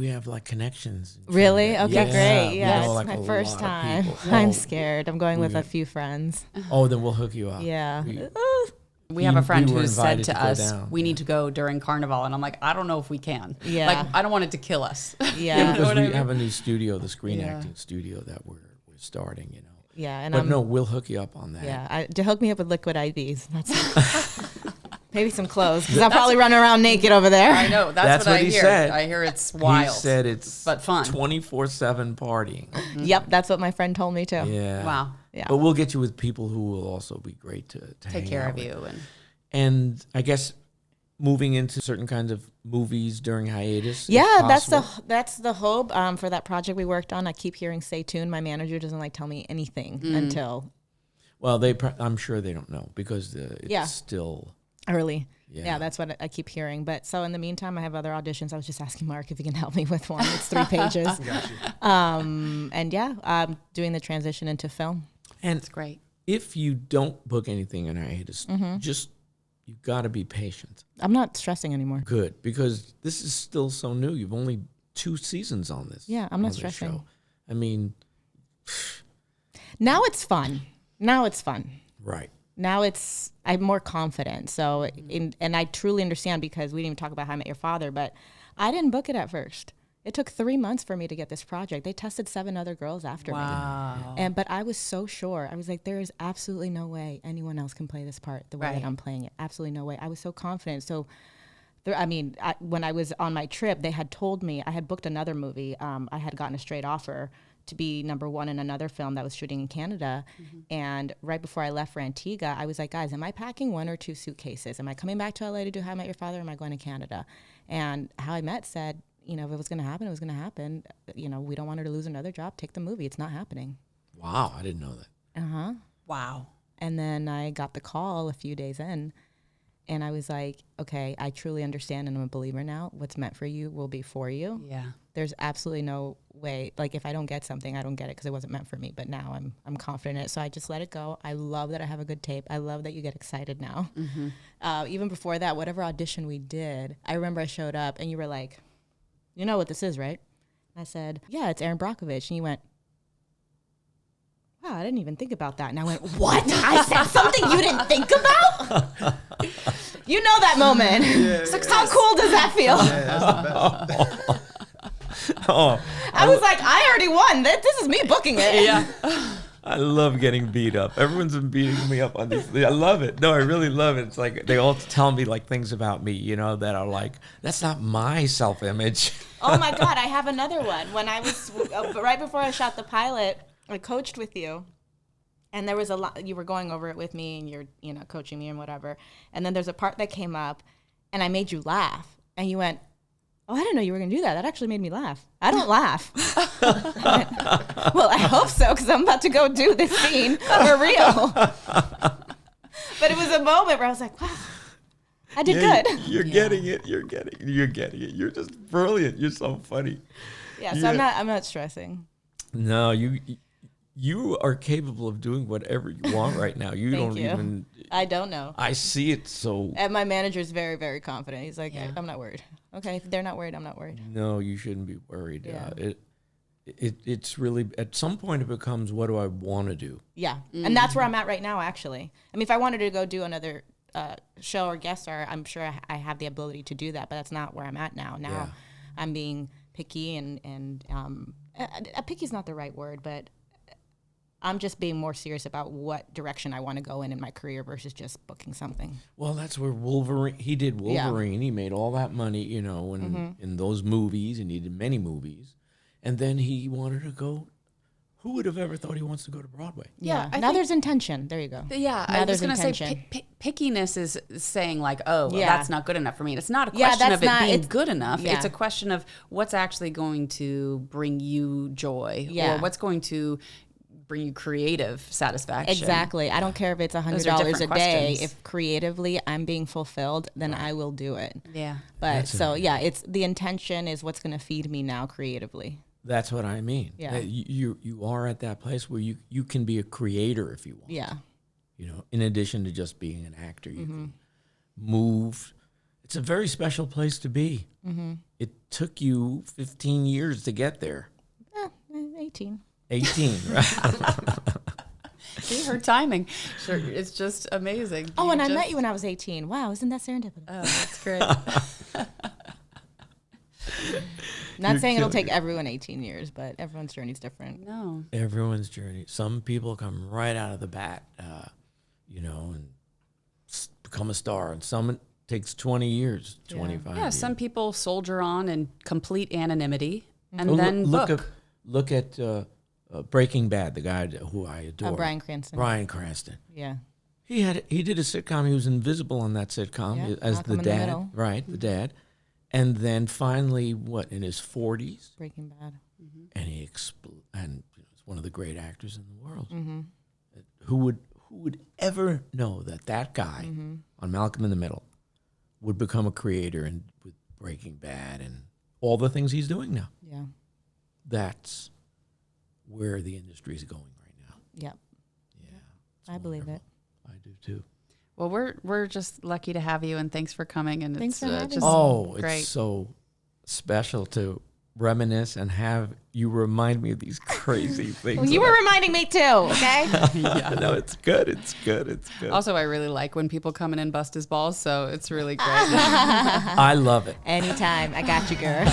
have like connections. Really? Okay, Yes. great. Yeah, We know, it's like, my a first lot of time. people. I'm Oh. scared. I'm going with a few friends. Oh, then we'll hook you up. Yeah. We have a friend we were who said invited to to go us, down. we need to go during Carnival. And I'm like, I don't know if we can. Yeah. Like, I don't want it to kill us. Yeah. Because what we I mean? have a new studio, the screen Yeah. acting studio that we're starting. Yeah, and But no, we'll hook you up on that. Yeah, to hook me up with liquid IVs. That's maybe some clothes, because I'm probably running around naked over there. I know. That's what I he hear. said. I hear it's wild. He said it's but fun. 24/7 partying. Yep, that's what my friend told me too. Yeah. Wow. Yeah. But we'll get you with people who will also be great to Take hang care out of with. you. And I guess moving into certain kinds of movies during hiatus. if Yeah, possible. that's the hope for that project we worked on. I keep hearing "stay tuned." My manager doesn't like tell me anything until Well, I'm sure they don't know because it's still. early. Yeah. Yeah, that's what I keep hearing. But so in the meantime, I have other auditions. I was just asking Mark if he can help me with one. It's 3 pages. And yeah, I'm doing the transition into film. And It's great. if you don't book anything in hiatus, just you got to be patient. I'm not stressing anymore. Good, because this is still so new. You've only 2 seasons on this. Yeah, I'm on not this stressing. show. I mean, Now it's fun. right. Now I'm more confident. So, and I truly understand, because we didn't even talk about How I Met Your Father, but I didn't book it at first. It took 3 months for me to get this project. They tested 7 other girls after me. But I was so sure. I was like, there is absolutely no way anyone else can play this part the way that I'm playing it. Absolutely no way. I was so confident. So, when I was on my trip, they had told me I had booked another movie. I had gotten a straight offer to be number 1 in another film that was shooting in Canada. And right before I left for Antigua, I was like, guys, am I packing 1 or 2 suitcases? Am I coming back to LA to do How I Met Your Father, or am I going to Canada? And How I Met said, if it was going to happen, it was going to happen. We don't want her to lose another job. Take the movie. It's not happening. Wow, I didn't know that. Wow. And then I got the call a few days in, and I was like, okay, I truly understand, and I'm a believer now. What's meant for you will be for you. Yeah. There's absolutely no way. Like, if I don't get something, I don't get it because it wasn't meant for me. But now I'm confident in it. So I just let it go. I love that I have a good tape. I love that you get excited now. Even before that, whatever audition we did, I remember I showed up and you were like, you know what this is, right? And I said, yeah, it's Aaron Brockovich. And you went, wow, I didn't even think about that. And I went, what? I said something you didn't think about? You know that moment. How cool does that feel? Yeah, that's the best. I was like, I already won. This is me booking it. Yeah. I love getting beat up. Everyone's been beating me up on this. I love it. No, I really love it. It's like they all tell me like things about me, that are like, that's not my self-image. Oh my God, I have another one. When I was, right before I shot the pilot, I coached with you. And there was a lot, you were going over it with me and you're, coaching me and whatever. And then there's a part that came up and I made you laugh. And you went, oh, I didn't know you were going to do that. That actually made me laugh. I don't laugh. I went, well, I hope so, because I'm about to go do this scene for real. But it was a moment where I was like, wow, I did good. You're getting it. You're getting it. You're just brilliant. You're so funny. Yeah, so I'm not stressing. No, you are capable of doing whatever you want right now. You Thank don't you. even. I don't know. I see it so. And my manager's very, very confident. He's like, Yeah. I'm not worried. Okay, if they're not worried, I'm not worried. No, you shouldn't be worried. Yeah. It's really, at some point it becomes, what do I want to do? Yeah, and that's where I'm at right now, actually. I mean, if I wanted to go do another show or guest star, I'm sure I have the ability to do that, but that's not where I'm at now. Now Yeah. I'm being picky and picky is not the right word, but I'm just being more serious about what direction I want to go in my career versus just booking something. Well, that's where Wolverine, he did Wolverine. He made all that money, you know, in those movies, and he did many movies. And then he wanted to go. Who would have ever thought he wants to go to Broadway? Yeah. Now there's intention. There you go. Yeah. Now I was there's going to intention. say pickiness is saying like, oh, well, that's not good enough for me. It's not a Yeah, question that's of it not- being it's- good enough. yeah. It's a question of what's actually going to bring you joy or what's going to bring you creative satisfaction. Exactly. I don't care if it's $100 different a day. questions. If creatively I'm being fulfilled, then I will do it. Yeah. But it's the intention is what's going to feed me now creatively. That's what I mean. Yeah. You are at that place where you can be a creator if you want. Yeah. You know, in addition to just being an actor, you can move. It's a very special place to be. It took you 15 years to get there. 18. 18, right? See, her timing. Sure, it's just amazing. Oh, and I met you when I was 18. Wow, isn't that serendipitous? Oh, that's great. Not saying it'll take everyone 18 years, but everyone's journey is different. No. Everyone's journey. Some people come right out of the bat, you know, and become a star. And some it takes 20 years, 25 Yeah, years. some people soldier on in complete anonymity and Well, then book. Look at Breaking Bad, the guy who I adore. Bryan Cranston. Bryan Cranston. Yeah. He did a sitcom. He was invisible on that sitcom Yeah, as Malcolm the in the dad, Middle. right? The dad, and then finally, in his 40s, Breaking Bad. and he and he's one of the great actors in the world. Mm-hmm. Who would ever know that guy on Malcolm in the Middle would become a creator and with Breaking Bad and all the things he's doing now? Yeah. That's where the industry is going right now. Yep. Yeah, it's I believe wonderful. I do too. Well, we're just lucky to have you, and thanks for coming. And Thanks it's for having just me. Oh, great. it's so special to reminisce and have you remind me of these crazy things. Well, you were reminding me too, okay? No, it's good. It's good. It's good. Also, I really like when people come in and bust his balls, so it's really great. I love it. Anytime. I got you, girl.